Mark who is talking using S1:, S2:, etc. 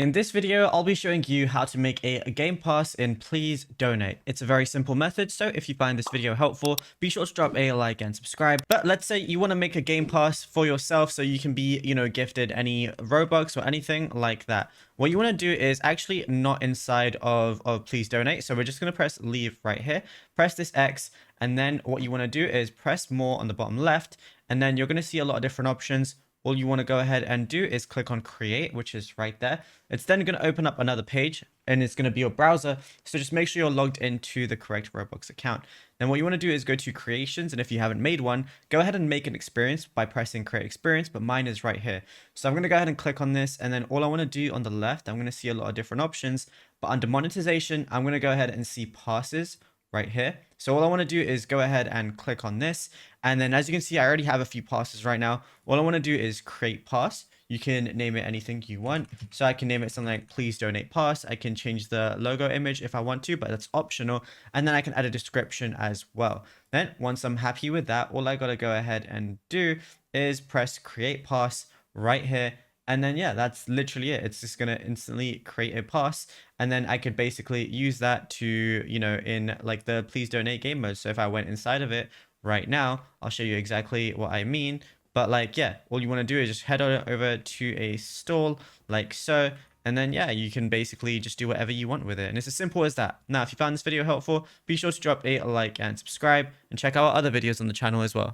S1: In this video, I'll be showing you how to make a game pass in Please Donate. It's a very simple method, so if you find this video helpful, be sure to drop a like and subscribe. But let's say you want to make a game pass for yourself so you can be, gifted any Robux or anything like that. What you want to do is actually not inside of Please Donate. So we're just going to press leave right here, press this X, and then what you want to do is press more on the bottom left, and then you're going to see a lot of different options. All you want to go ahead and do is click on create, which is right there. It's then going to open up another page and it's going to be your browser. So just make sure you're logged into the correct Roblox account. Then what you want to do is go to creations. And if you haven't made one, go ahead and make an experience by pressing create experience. But mine is right here. So I'm going to go ahead and click on this. And then all I want to do on the left, I'm going to see a lot of different options. But under monetization, I'm going to go ahead and see passes right here. So all I want to do is go ahead and click on this. And then as you can see, I already have a few passes right now. All I want to do is create pass. You can name it anything you want. So I can name it something like please donate pass. I can change the logo image if I want to, but that's optional. And then I can add a description as well. Then once I'm happy with that, all I got to go ahead and do is press create pass right here. And then, yeah, that's literally it. It's just going to instantly create a pass. And then I could basically use that to, in like the please donate game mode. So if I went inside of it right now, I'll show you exactly what I mean. But like, yeah, all you want to do is just head on over to a stall like so. And then, yeah, you can basically just do whatever you want with it. And it's as simple as that. Now, if you found this video helpful, be sure to drop a like and subscribe and check out our other videos on the channel as well.